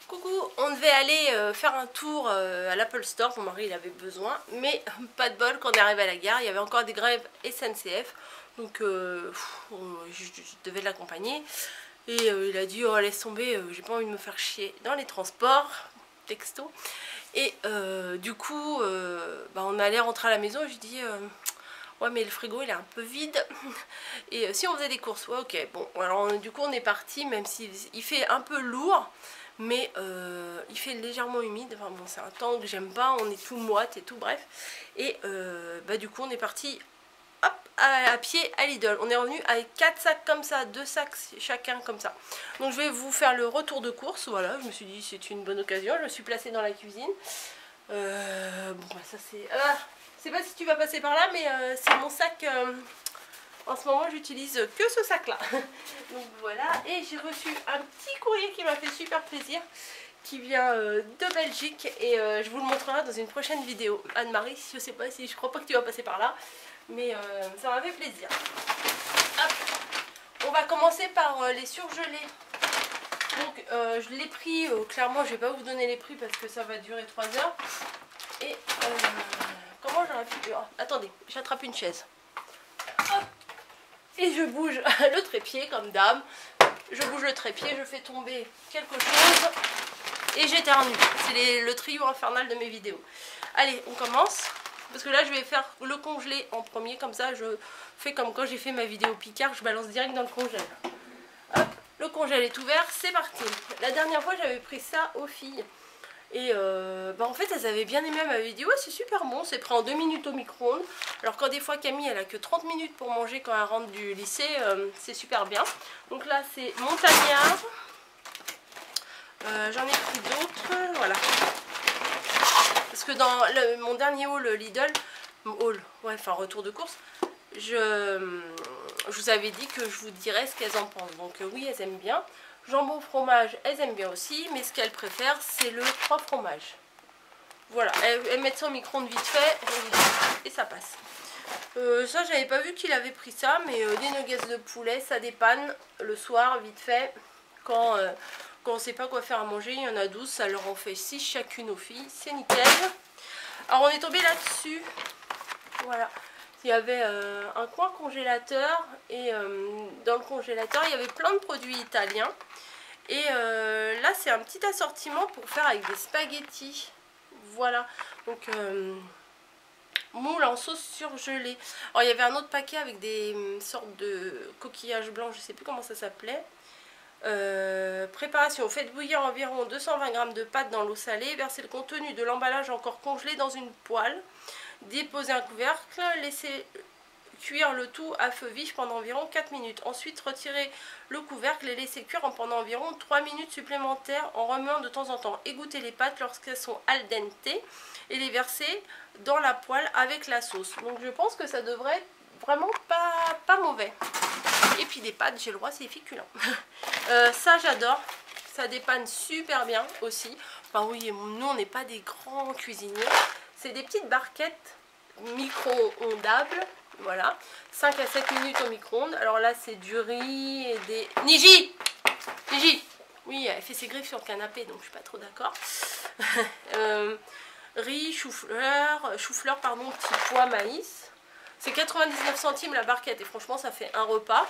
Coucou, on devait aller faire un tour à l'Apple Store, mon mari il avait besoin, mais pas de bol, quand on est arrivé à la gare, il y avait encore des grèves SNCF, donc je devais l'accompagner, et il a dit oh laisse tomber, j'ai pas envie de me faire chier dans les transports, texto, et du coup on allait rentrer à la maison, et je dis ouais mais le frigo il est un peu vide et si on faisait des courses, ouais ok, bon alors du coup on est parti, même s'il fait un peu lourd, mais il fait légèrement humide, enfin bon c'est un temps que j'aime pas, on est tout moite et tout, bref, et du coup on est parti hop à pied à Lidl, on est revenu avec 4 sacs comme ça, 2 sacs chacun comme ça, donc je vais vous faire le retour de course, voilà, je me suis dit c'est une bonne occasion, je me suis placée dans la cuisine, ça c'est... je sais pas si tu vas passer par là, mais c'est mon sac... En ce moment, j'utilise que ce sac-là. Donc voilà, et j'ai reçu un petit courrier qui m'a fait super plaisir, qui vient de Belgique, et je vous le montrerai dans une prochaine vidéo. Anne-Marie, je sais pas si, je crois pas que tu vas passer par là, mais ça m'a fait plaisir. Hop. On va commencer par les surgelés. Donc je l'ai pris, clairement je vais pas vous donner les prix parce que ça va durer 3 heures. Et comment j'aurais pu... Oh, attendez, j'attrape une chaise. Hop. Et je bouge le trépied comme d'hab. Je bouge le trépied, je fais tomber quelque chose et j'éternue. C'est le trio infernal de mes vidéos. Allez, on commence. Parce que là, je vais faire le congelé en premier. Comme ça, je fais comme quand j'ai fait ma vidéo Picard. Je balance direct dans le congèle. Hop, le congèle est ouvert. C'est parti. La dernière fois, j'avais pris ça aux filles. Et en fait elles avaient bien aimé ma vidéo, ouais, c'est super bon, c'est pris en 2 minutes au micro-ondes. Alors quand des fois Camille elle a que 30 minutes pour manger quand elle rentre du lycée, c'est super bien. Donc là c'est montagnard, j'en ai pris d'autres, voilà. Parce que dans mon dernier haul Lidl, retour de course, je vous avais dit que je vous dirais ce qu'elles en pensent. Donc oui, elles aiment bien. Jambon fromage, elles aiment bien aussi, mais ce qu'elles préfèrent, c'est le 3 fromages. Voilà, elles mettent ça au micro-ondes vite fait et ça passe. Ça, j'avais pas vu qu'il avait pris ça, mais des nuggets de poulet, ça dépanne le soir, vite fait. Quand on sait pas quoi faire à manger, il y en a 12, ça leur en fait 6 chacune aux filles, c'est nickel. Alors, on est tombé là-dessus. Voilà. Il y avait un coin congélateur et dans le congélateur il y avait plein de produits italiens et là c'est un petit assortiment pour faire avec des spaghettis, voilà, donc moule en sauce surgelée. Alors il y avait un autre paquet avec des sortes de coquillages blancs, je sais plus comment ça s'appelait. Préparation, faites bouillir environ 220 g de pâte dans l'eau salée, versez le contenu de l'emballage encore congelé dans une poêle. Déposez un couvercle, laissez cuire le tout à feu vif pendant environ 4 minutes. Ensuite, retirez le couvercle et laissez cuire pendant environ 3 minutes supplémentaires en remuant de temps en temps. Égouttez les pâtes lorsqu'elles sont al dente et les versez dans la poêle avec la sauce. Donc je pense que ça devrait être vraiment pas mauvais. Et puis des pâtes, j'ai le droit, c'est féculent. Ça j'adore, ça dépanne super bien aussi. Enfin oui, nous on n'est pas des grands cuisiniers. C'est des petites barquettes micro-ondables, voilà, 5 à 7 minutes au micro-ondes. Alors là c'est du riz et des... Niji, oui, elle fait ses griffes sur le canapé, donc je suis pas trop d'accord. Riz, chou-fleur, pardon, petit pois, maïs. C'est 99 centimes la barquette et franchement ça fait un repas.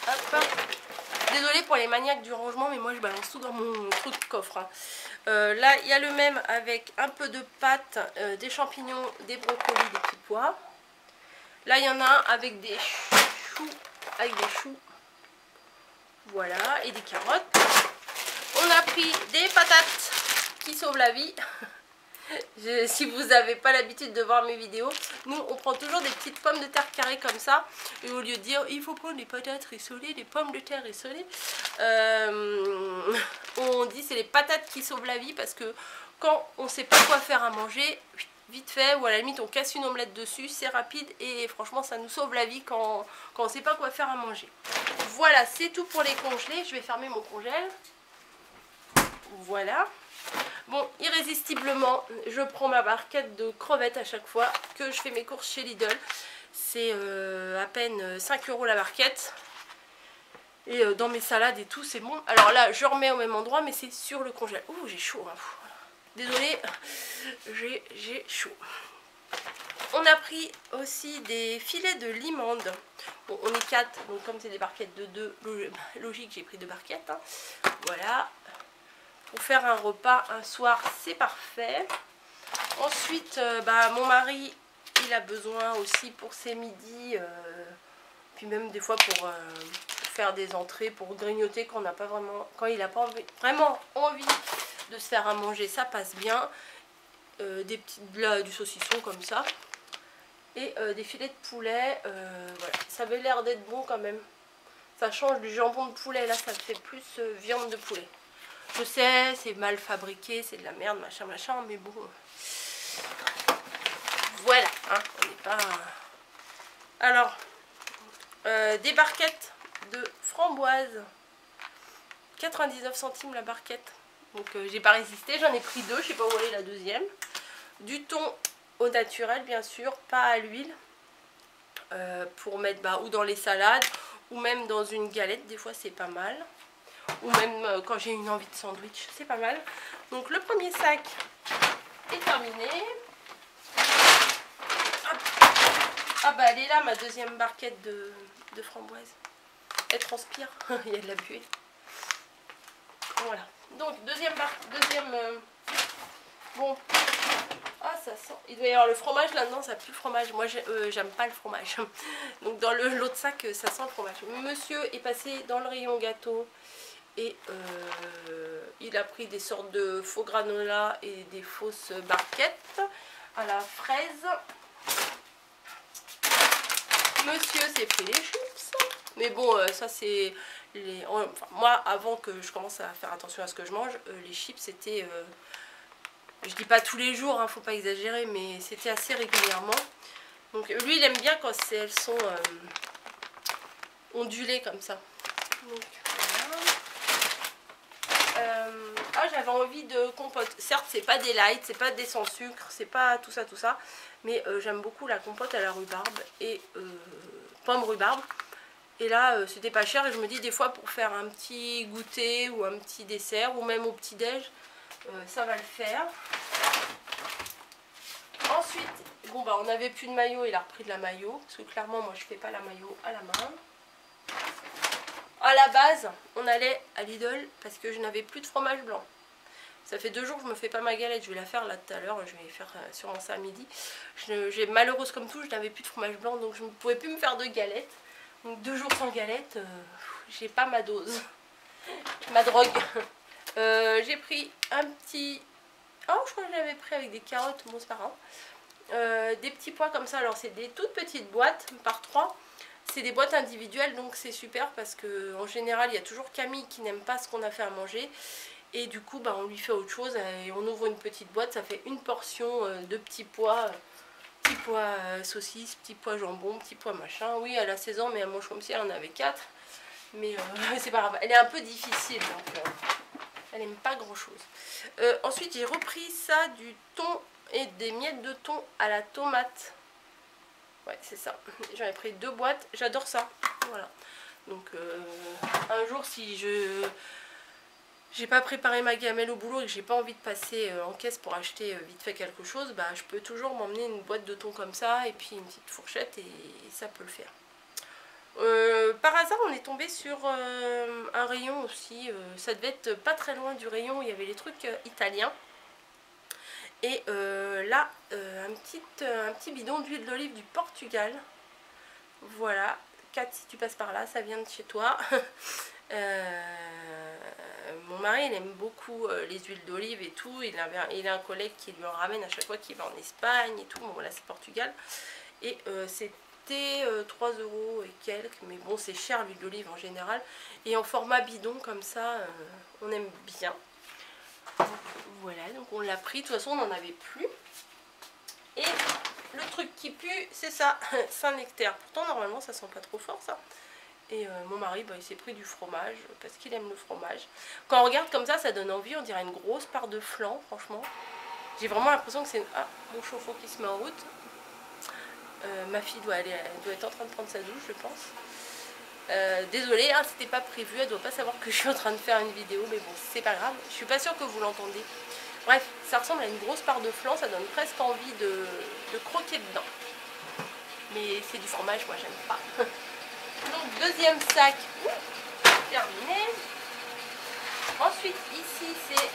Hop. Désolée pour les maniaques du rangement, mais moi je balance tout dans mon truc de coffre. Hein. Là, il y a le même avec un peu de pâtes, des champignons, des brocolis, des petits pois. Là, il y en a un avec des choux, voilà, et des carottes. On a pris des patates qui sauvent la vie. Si vous n'avez pas l'habitude de voir mes vidéos, nous on prend toujours des petites pommes de terre carrées comme ça, et au lieu de dire il faut prendre des patates rissolées, des pommes de terre rissolées, on dit c'est les patates qui sauvent la vie, parce que quand on sait pas quoi faire à manger, vite fait, ou à la limite on casse une omelette dessus, c'est rapide et franchement ça nous sauve la vie quand on sait pas quoi faire à manger. Voilà, c'est tout pour les congelés. Je vais fermer mon congèle. Voilà. Bon, irrésistiblement, je prends ma barquette de crevettes à chaque fois que je fais mes courses chez Lidl. C'est à peine 5 € la barquette. Et dans mes salades et tout, c'est bon. Alors là, je remets au même endroit, mais c'est sur le congèle. Ouh, j'ai chaud. Hein. Désolée, j'ai chaud. On a pris aussi des filets de limande. Bon, on est 4, donc comme c'est des barquettes de 2, logique, j'ai pris 2 barquettes. Hein. Voilà. Pour faire un repas un soir, c'est parfait. Ensuite, mon mari, il a besoin aussi pour ses midis, puis même des fois pour faire des entrées, pour grignoter quand on n'a pas vraiment, quand il n'a pas vraiment envie de se faire à manger, ça passe bien. Des du saucisson comme ça. Et des filets de poulet, voilà. Ça avait l'air d'être bon quand même. Ça change du jambon de poulet, là ça fait plus viande de poulet. Je sais, c'est mal fabriqué, c'est de la merde, machin, machin, mais bon. Voilà, hein, on n'est pas... Alors, des barquettes de framboises. 99 centimes la barquette. Donc j'ai pas résisté, j'en ai pris 2, je sais pas où est la deuxième. Du thon au naturel, bien sûr, pas à l'huile. Pour mettre ou dans les salades, ou même dans une galette, des fois c'est pas mal. Ou même quand j'ai une envie de sandwich, c'est pas mal. Donc le premier sac est terminé. Hop. Ah bah elle est là, ma deuxième barquette de framboise. Elle transpire, il y a de la buée. Voilà. Donc deuxième bon. Ah ça sent. Il doit y avoir le fromage là-dedans, ça pue le fromage. Moi j'aime pas le fromage. Donc dans l'autre sac ça sent le fromage. Monsieur est passé dans le rayon gâteau. Et il a pris des sortes de faux granola et des fausses barquettes à la fraise. Monsieur s'est pris les chips. Mais bon, ça c'est... Enfin, moi, avant que je commence à faire attention à ce que je mange, les chips c'était... je dis pas tous les jours, hein, faut pas exagérer, mais c'était assez régulièrement. Donc lui, il aime bien quand elles sont ondulées comme ça. Donc, j'avais envie de compote. Certes, c'est pas des light, c'est pas des sans sucre, c'est pas tout ça, mais j'aime beaucoup la compote à la rhubarbe et pomme rhubarbe. Et là, c'était pas cher et je me dis des fois pour faire un petit goûter ou un petit dessert ou même au petit déj, ça va le faire. Ensuite, bon on n'avait plus de maillot, il a repris de la maillot parce que clairement moi je fais pas la maillot à la main. À la base, on allait à Lidl parce que je n'avais plus de fromage blanc. Ça fait 2 jours que je me fais pas ma galette, je vais la faire là tout à l'heure, je vais faire sûrement ça à midi. J'ai malheureuse comme tout, je n'avais plus de fromage blanc donc je ne pouvais plus me faire de galette. Donc 2 jours sans galette, j'ai pas ma dose, ma drogue. J'ai pris un petit... Oh, je crois que je l'avais pris avec des carottes, bon c'est pas grave. Des petits pois comme ça, alors c'est des toutes petites boîtes par 3. C'est des boîtes individuelles donc c'est super parce que en général il y a toujours Camille qui n'aime pas ce qu'on a fait à manger. Et du coup on lui fait autre chose et on ouvre une petite boîte, ça fait une portion de petits pois saucisses, petits pois jambon, petits pois machin. Oui elle a 16 ans mais elle mange comme si elle en avait 4. Mais c'est pas grave, elle est un peu difficile donc elle n'aime pas grand chose. Ensuite j'ai repris ça, du thon et des miettes de thon à la tomate. Ouais c'est ça, j'en ai pris 2 boîtes, j'adore ça. Voilà. Donc un jour si j'ai pas préparé ma gamelle au boulot et que j'ai pas envie de passer en caisse pour acheter vite fait quelque chose, je peux toujours m'emmener une boîte de thon comme ça et puis une petite fourchette et ça peut le faire. Par hasard on est tombé sur un rayon aussi, ça devait être pas très loin du rayon où il y avait les trucs italiens. Et là un petit bidon d'huile d'olive du Portugal. Voilà, 4 si tu passes par là, ça vient de chez toi. Mon mari il aime beaucoup les huiles d'olive et tout, il a un collègue qui lui en ramène à chaque fois qu'il va en Espagne et tout. Bon voilà, c'est Portugal et c'était 3 € et quelques, mais bon c'est cher l'huile d'olive en général et en format bidon comme ça on aime bien. Donc, voilà, donc on l'a pris, de toute façon on n'en avait plus. Et le truc qui pue c'est ça, Saint-Nectaire. Pourtant normalement ça sent pas trop fort ça. Et mon mari il s'est pris du fromage parce qu'il aime le fromage. Quand on regarde comme ça donne envie, on dirait une grosse part de flan franchement. J'ai vraiment l'impression que c'est... Ah, mon chauffe-eau qui se met en route. Ma fille elle doit être en train de prendre sa douche je pense. Désolée, hein, c'était pas prévu, elle doit pas savoir que je suis en train de faire une vidéo, mais bon, c'est pas grave, je suis pas sûre que vous l'entendez. Bref, ça ressemble à une grosse part de flan, ça donne presque envie de croquer dedans. Mais c'est du fromage, moi j'aime pas. Donc deuxième sac, terminé. Ensuite ici c'est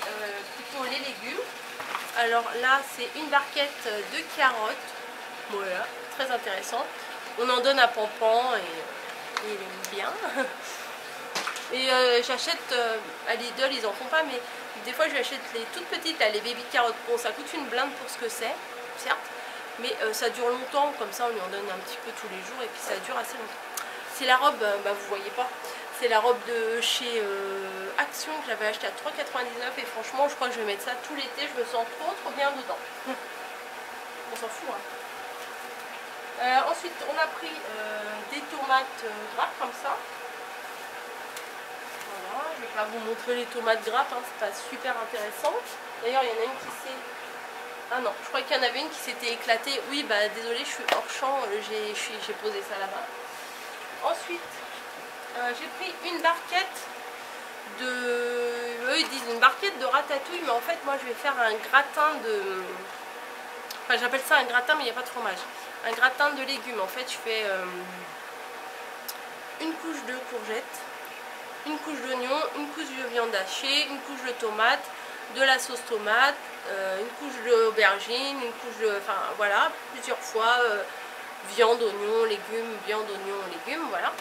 plutôt les légumes. Alors là c'est une barquette de carottes, voilà, très intéressant. On en donne à Pampan et il aime bien. Et j'achète à Lidl, ils en font pas, mais des fois j'achète les toutes petites, là, les baby carottes. Bon, ça coûte une blinde pour ce que c'est, certes, mais ça dure longtemps, comme ça on lui en donne un petit peu tous les jours et puis ça dure assez longtemps. C'est la robe, bah, vous voyez pas, c'est la robe de chez Action que j'avais acheté à 3,99 et franchement je crois que je vais mettre ça tout l'été, je me sens trop bien dedans. On s'en fout, hein. Ensuite on a pris des tomates grappes comme ça. Voilà, je ne vais pas vous montrer les tomates grappes, hein, c'est pas super intéressant. D'ailleurs il y en a une qui s'est... Ah non, je crois qu'il y en avait une qui s'était éclatée. Oui, bah désolé, je suis hors champ, j'ai posé ça là-bas. Ensuite, j'ai pris une barquette de... Eux ils disent une barquette de ratatouille, mais en fait moi je vais faire un gratin de... Enfin j'appelle ça un gratin mais il n'y a pas de fromage. Un gratin de légumes. En fait je fais une couche de courgettes, une couche d'oignon, une couche de viande hachée, une couche de tomate, de la sauce tomate, une couche d'aubergine, une couche de... Enfin voilà, plusieurs fois viande, oignon, légumes, viande, oignon, légumes, voilà.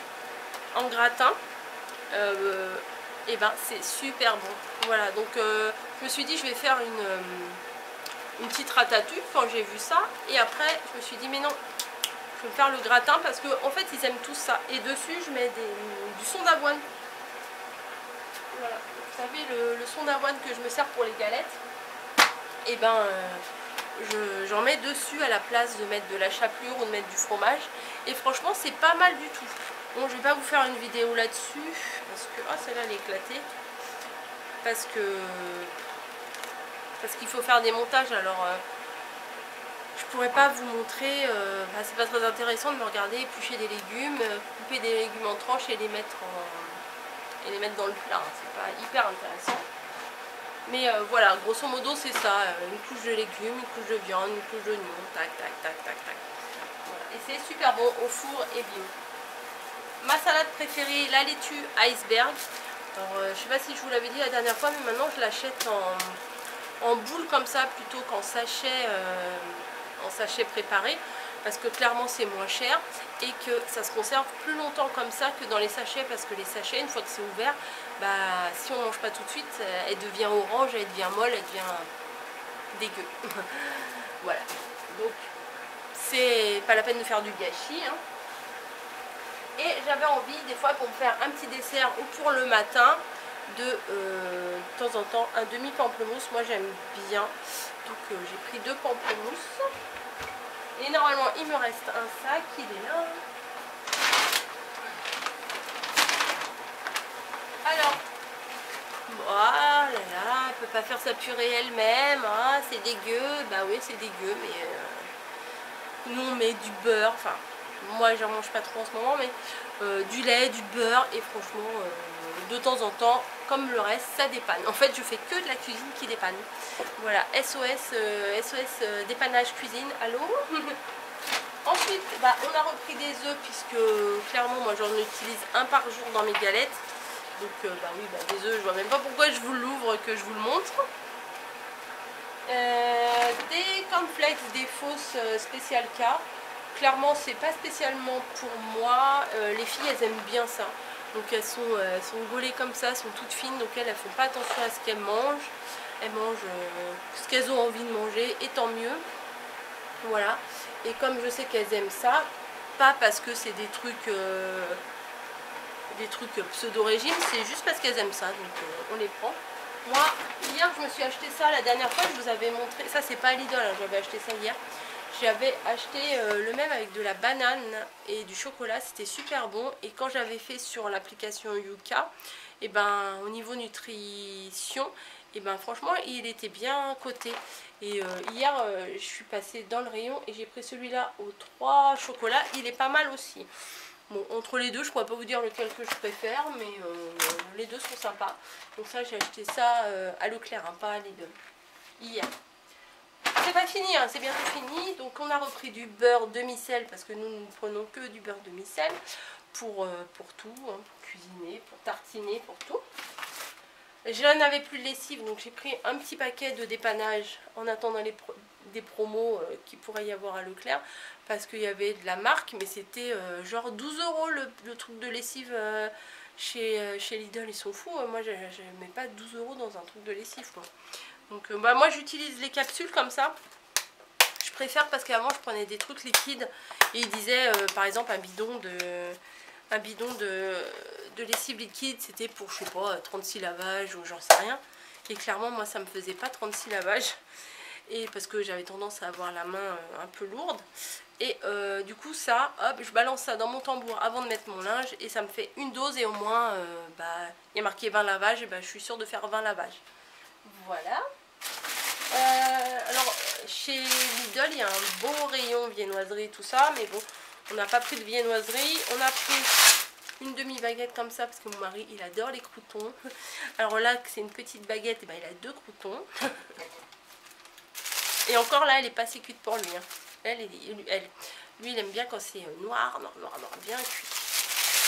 En gratin. Et ben c'est super bon. Voilà, donc je me suis dit je vais faire une petite ratatouille quand j'ai vu ça. Et après je me suis dit mais non, je vais faire le gratin parce que en fait ils aiment tous ça. Et dessus je mets du son d'avoine. Voilà, vous savez le son d'avoine que je me sers pour les galettes. Et ben j'en mets dessus à la place de mettre de la chapelure ou de mettre du fromage. Et franchement c'est pas mal du tout. Bon, je vais pas vous faire une vidéo là-dessus parce que... Ah, celle-là elle est éclatée. Parce qu'il faut faire des montages, alors je pourrais pas vous montrer, c'est pas très intéressant de me regarder éplucher des légumes, couper des légumes en tranches et les mettre dans le plat, hein. C'est pas hyper intéressant. Mais voilà, grosso modo c'est ça, une couche de légumes, une couche de viande, une couche d'oignon, tac tac tac tac tac. Voilà. Et c'est super bon au four et bio. Ma salade préférée, la laitue iceberg. Alors, je sais pas si je vous l'avais dit la dernière fois, mais maintenant je l'achète en boule comme ça plutôt qu'en sachet, préparé. Parce que clairement c'est moins cher et que ça se conserve plus longtemps comme ça que dans les sachets. Parce que les sachets, une fois que c'est ouvert, bah, si on ne mange pas tout de suite, elle devient orange, elle devient molle, elle devient dégueu. Voilà. Donc c'est pas la peine de faire du gâchis, hein. Et j'avais envie des fois pour me faire un petit dessert ou pour le matin de temps en temps un demi pamplemousse. Moi j'aime bien, donc j'ai pris 2 pamplemousses. Et normalement il me reste un sac, il est là. Alors, voilà, elle peut pas faire sa purée elle-même, hein, c'est dégueu. Bah oui c'est dégueu, mais nous on met du beurre, enfin... Moi j'en mange pas trop en ce moment, mais du lait, du beurre et franchement de temps en temps, comme le reste, ça dépanne. En fait je fais que de la cuisine qui dépanne. Voilà, SOS dépannage cuisine, allô. Ensuite bah, on a repris des œufs puisque clairement moi j'en utilise un par jour dans mes galettes. Donc bah oui, bah, des œufs, je vois même pas pourquoi je vous l'ouvre, que je vous le montre. Des cornflakes, des fausses spécial K. Clairement c'est pas spécialement pour moi, les filles elles aiment bien ça, donc elles sont gaulées comme ça, elles sont toutes fines, donc elles font pas attention à ce qu'elles mangent, elles mangent ce qu'elles ont envie de manger et tant mieux, voilà. Et comme je sais qu'elles aiment ça, pas parce que c'est des trucs pseudo-régime, c'est juste parce qu'elles aiment ça, donc on les prend. Moi hier je me suis acheté ça, la dernière fois je vous avais montré, ça c'est pas à Lidl, hein, j'avais acheté ça hier. J'avais acheté le même avec de la banane et du chocolat, c'était super bon. Et quand j'avais fait sur l'application Yuka, et ben au niveau nutrition, et ben franchement il était bien coté. Et hier je suis passée dans le rayon et j'ai pris celui-là aux 3 chocolats, il est pas mal aussi. Bon, entre les deux, je pourrais pas vous dire lequel que je préfère, mais les deux sont sympas. Donc ça, j'ai acheté ça à Leclerc, hein, pas à Lidl, hier. C'est pas fini, hein, c'est bientôt fini. Donc on a repris du beurre demi-sel, parce que nous ne prenons que du beurre demi-sel pour tout, hein, pour cuisiner, pour tartiner, pour tout. Je n'avais plus de lessive, donc j'ai pris un petit paquet de dépannage en attendant des promos qu'il pourrait y avoir à Leclerc, parce qu'il y avait de la marque, mais c'était genre 12 € le truc de lessive chez Lidl. Ils sont fous, moi je mets pas 12 € dans un truc de lessive, quoi. Donc bah, moi j'utilise les capsules comme ça. Je préfère parce qu'avant je prenais des trucs liquides et ils disaient par exemple un bidon de lessive liquide, c'était pour, je sais pas, 36 lavages ou j'en sais rien. Et clairement, moi, ça me faisait pas 36 lavages. Et parce que j'avais tendance à avoir la main un peu lourde. Et du coup, ça, hop, je balance ça dans mon tambour avant de mettre mon linge. Et ça me fait une dose et au moins, bah, il y a marqué 20 lavages. Et bah, je suis sûre de faire 20 lavages. Voilà. Alors, chez Lidl, il y a un beau rayon viennoiserie, tout ça. Mais bon, on n'a pas pris de viennoiserie. On a pris une demi-baguette comme ça parce que mon mari il adore les croûtons. Alors là c'est une petite baguette, et ben, il a 2 croûtons. Et encore là elle est pas assez cuite pour lui, hein. Lui il aime bien quand c'est noir, bien cuit.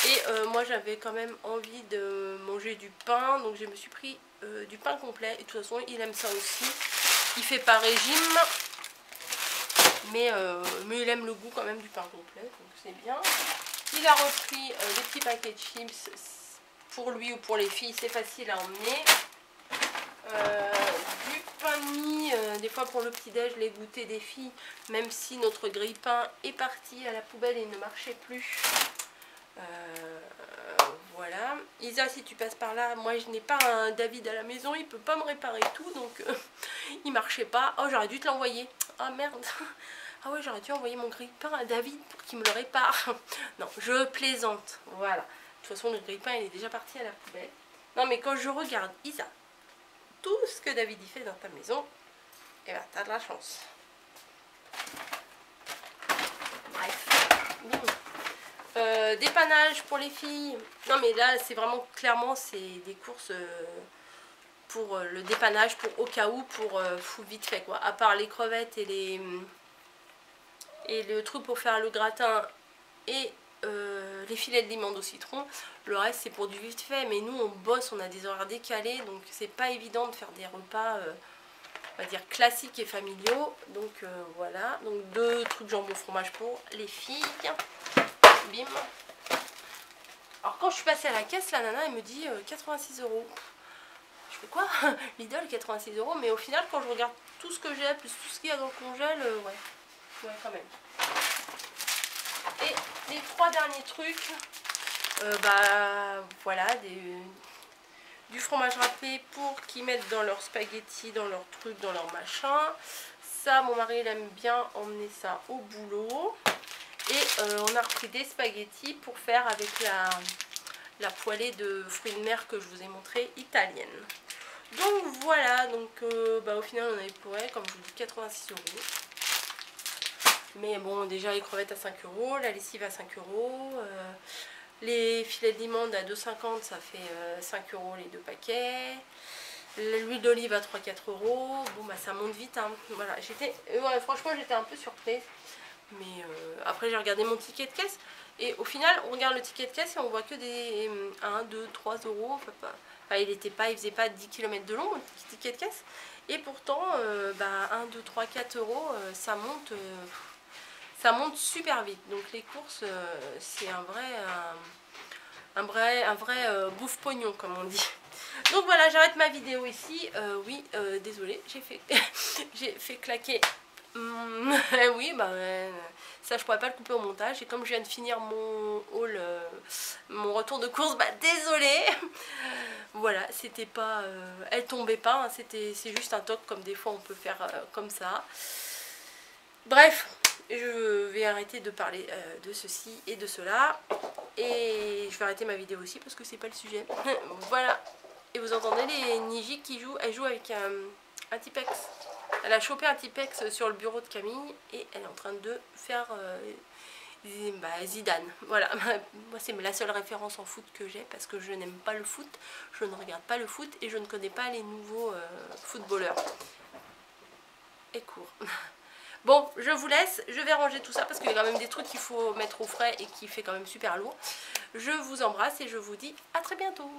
Et moi j'avais quand même envie de manger du pain, donc je me suis pris du pain complet. Et de toute façon il aime ça aussi. Il fait pas régime, mais il aime le goût quand même du pain complet, donc c'est bien. Il a repris des petits paquets de chips pour lui ou pour les filles, c'est facile à emmener. Du pain de mie, des fois pour le petit-déj, les goûters des filles, même si notre grille-pain est parti à la poubelle et ne marchait plus. Voilà. Isa, si tu passes par là, moi je n'ai pas un David à la maison, il peut pas me réparer tout, donc il marchait pas. Oh, j'aurais dû te l'envoyer. Ah merde. Ah ouais, j'aurais dû envoyer mon grille-pain à David pour qu'il me le répare. Non, je plaisante. Voilà. De toute façon, le grille-pain, il est déjà parti à la poubelle. Non, mais quand je regarde, Isa, tout ce que David y fait dans ta maison, eh ben, t'as de la chance. Bref. Dépannage pour les filles. Non, mais là, c'est vraiment, clairement, c'est des courses pour le dépannage, pour au cas où, pour vite fait, quoi. À part les crevettes et le truc pour faire le gratin et les filets de limon au citron, le reste c'est pour du vite fait. Mais nous on bosse, on a des horaires décalés, donc c'est pas évident de faire des repas on va dire classiques et familiaux. Donc voilà, donc 2 trucs jambon fromage pour les filles. Bim. Alors quand je suis passée à la caisse, la nana elle me dit 86 €. Je fais quoi? Lidl 86 €, mais au final quand je regarde tout ce que j'ai plus tout ce qu'il y a dans le congèle, ouais quand même. Et les 3 derniers trucs, bah voilà, du fromage râpé pour qu'ils mettent dans leurs spaghettis, dans leurs trucs, dans leurs machins. Ça, mon mari il aime bien emmener ça au boulot. Et on a repris des spaghettis pour faire avec la poêlée de fruits de mer que je vous ai montré, italienne. Donc voilà, donc bah, au final on avait pour elle, comme je vous dis, 86 €. Mais bon, déjà les crevettes à 5 €, la lessive à 5 €, les filets de limande à 2,50 €, ça fait 5 € les 2 paquets. L'huile d'olive à 3-4 €. Bon bah ça monte vite, hein. Voilà, ouais, franchement j'étais un peu surprise. Mais après j'ai regardé mon ticket de caisse. Et au final on regarde le ticket de caisse et on voit que des 1, 2, 3 €. Enfin, il faisait pas 10 km de long, le ticket de caisse. Et pourtant, bah, 1, 2, 3, 4 €, ça monte super vite. Donc les courses, c'est un vrai bouffe-pognon, comme on dit. Donc voilà, j'arrête ma vidéo ici. Oui, désolée, j'ai fait claquer. Oui, bah ça je pourrais pas le couper au montage. Et comme je viens de finir mon haul, mon retour de course, bah désolée. Voilà, c'était pas, elle tombait pas, hein, c'est juste un toc comme des fois on peut faire comme ça. Bref, je vais arrêter de parler de ceci et de cela. Et je vais arrêter ma vidéo aussi parce que c'est pas le sujet. Voilà. Et vous entendez les Niji qui jouent. Elle joue avec un Tipex. Elle a chopé un Tipex sur le bureau de Camille. Et elle est en train de faire Zidane. Voilà, moi c'est la seule référence en foot que j'ai parce que je n'aime pas le foot, je ne regarde pas le foot et je ne connais pas les nouveaux footballeurs. Et court. Bon, je vous laisse, je vais ranger tout ça parce qu'il y a quand même des trucs qu'il faut mettre au frais et qui fait quand même super lourd. Je vous embrasse et je vous dis à très bientôt.